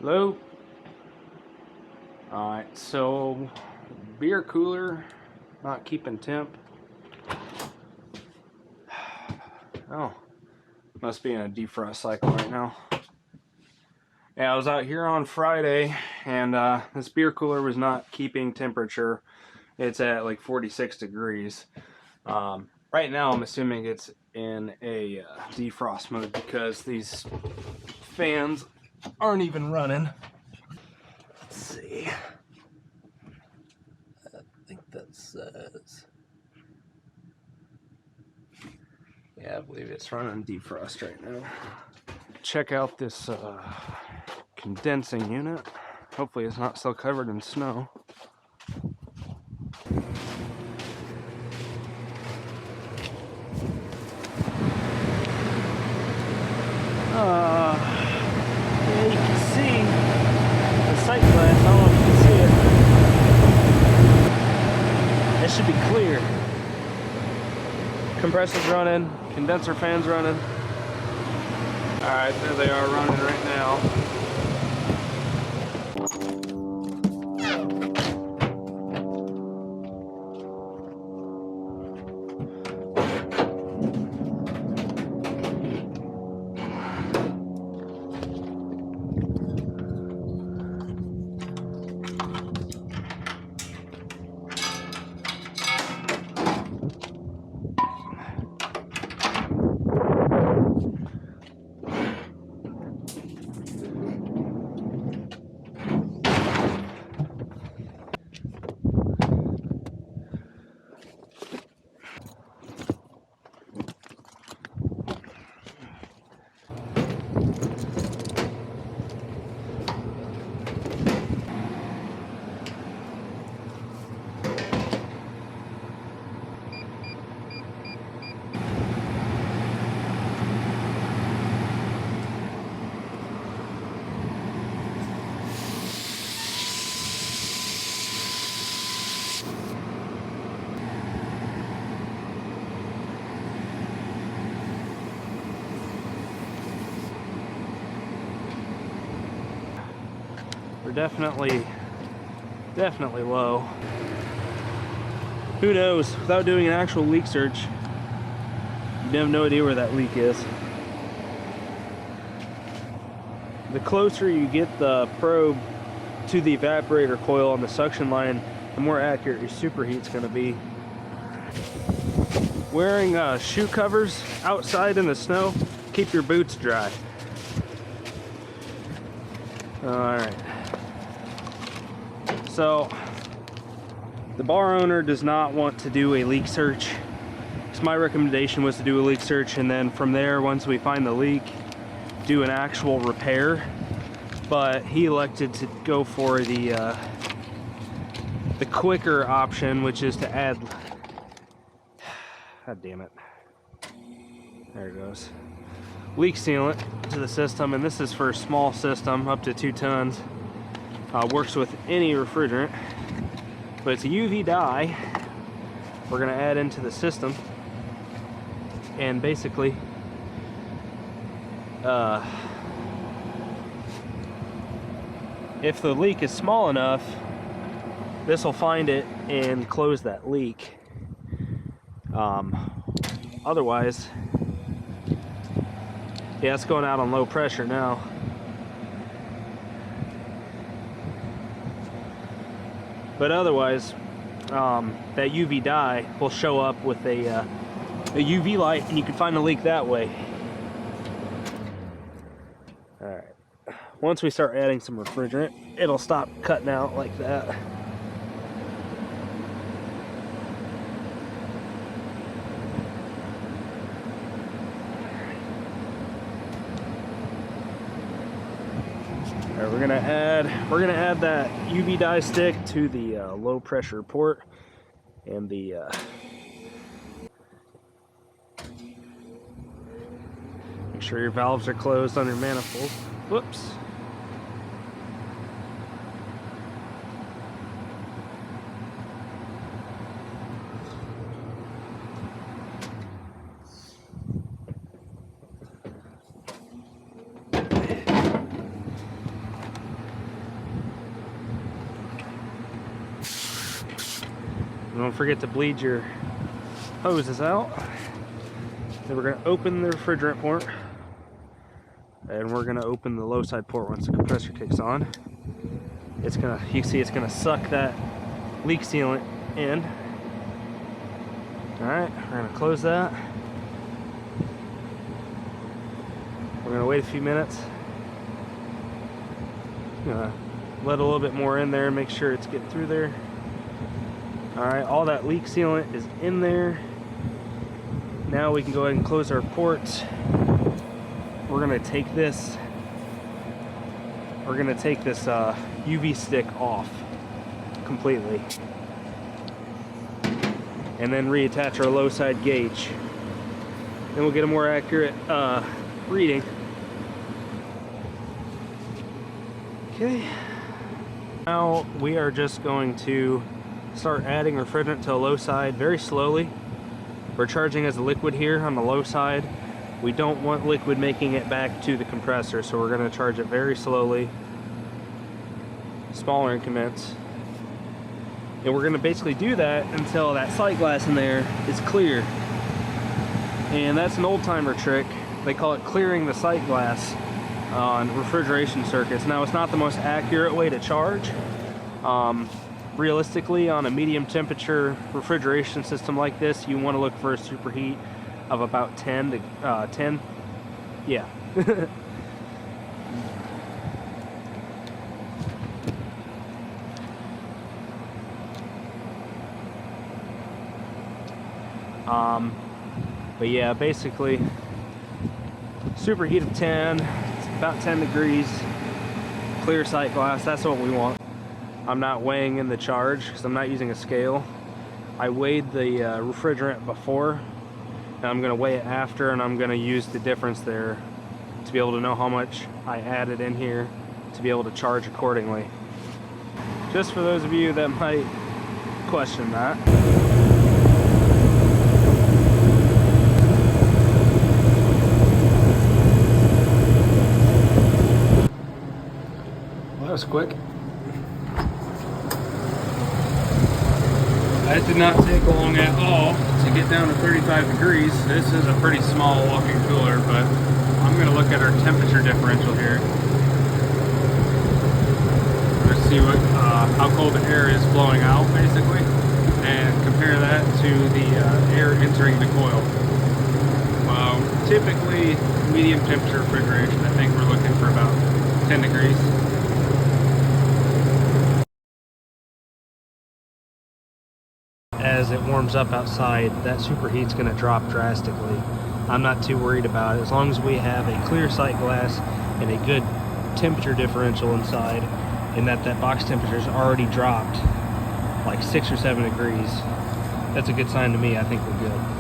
Hello. Alright, so beer cooler not keeping temp. Oh, must be in a defrost cycle right now. Yeah, I was out here on Friday and this beer cooler was not keeping temperature. It's at like 46 degrees. Right now I'm assuming it's in a defrost mode because these fans aren't even running. Let's see. I think that says... Yeah, I believe it's running defrost right now. Check out this condensing unit. Hopefully it's not still covered in snow. Yeah, you can see the sight glass. I don't know if you can see it. It should be clear. Compressor's running, condenser fans running. Alright, there they are running right now. We're definitely low. Who knows? Without doing an actual leak search, you have no idea where that leak is. The closer you get the probe to the evaporator coil on the suction line, the more accurate your superheat's going to be. Wearing shoe covers outside in the snow, keep your boots dry. Alright. So, the bar owner does not want to do a leak search. So my recommendation was to do a leak search, and then from there, once we find the leak, do an actual repair. But he elected to go for the quicker option, which is to add... God damn it. There it goes. Leak sealant to the system, and this is for a small system, up to 2 tons. Works with any refrigerant, but it's a UV dye we're going to add into the system, and basically if the leak is small enough, this will find it and close that leak. Otherwise, yeah, it's going out on low pressure now. But otherwise, that UV dye will show up with a UV light, and you can find the leak that way. Alright. Once we start adding some refrigerant, it'll stop cutting out like that. Alright, we're gonna add that UV dye stick to the low pressure port and the make sure your valves are closed on your manifold. Whoops. Don't forget to bleed your hoses out. Then we're going to open the refrigerant port, and we're going to open the low side port once the compressor kicks on. It's gonna, you see, it's gonna suck that leak sealant in. All right, we're gonna close that. We're gonna wait a few minutes. Gonna let a little bit more in there, make sure it's getting through there. All right, all that leak sealant is in there. Now we can go ahead and close our ports. We're gonna take this UV stick off completely, and then reattach our low side gauge. Then we'll get a more accurate reading. Okay. Now we are just going to start adding refrigerant to the low side very slowly. We're charging as a liquid here on the low side. We don't want liquid making it back to the compressor, so we're going to charge it very slowly, smaller increments. And we're going to basically do that until that sight glass in there is clear. And that's an old-timer trick. They call it clearing the sight glass on refrigeration circuits. Now, it's not the most accurate way to charge. Realistically, on a medium temperature refrigeration system like this, you want to look for a superheat of about 10 to 10. Yeah. But yeah, basically superheat of 10, it's about 10 degrees, clear sight glass, that's what we want. I'm not weighing in the charge because I'm not using a scale. I weighed the refrigerant before, and I'm going to weigh it after, and I'm going to use the difference there to be able to know how much I added in here to be able to charge accordingly. Just for those of you that might question that. That was quick. That did not take long at all to get down to 35 degrees. This is a pretty small walk-in cooler, but I'm going to look at our temperature differential here. Let's see what how cold the air is blowing out, basically, and compare that to the air entering the coil. Typically, medium temperature refrigeration, I think we're looking for about 10 degrees. As it warms up outside, that superheat's going to drop drastically. I'm not too worried about it. As long as we have a clear sight glass and a good temperature differential inside, and that box temperature's already dropped like 6 or 7 degrees, that's a good sign to me. I think we're good.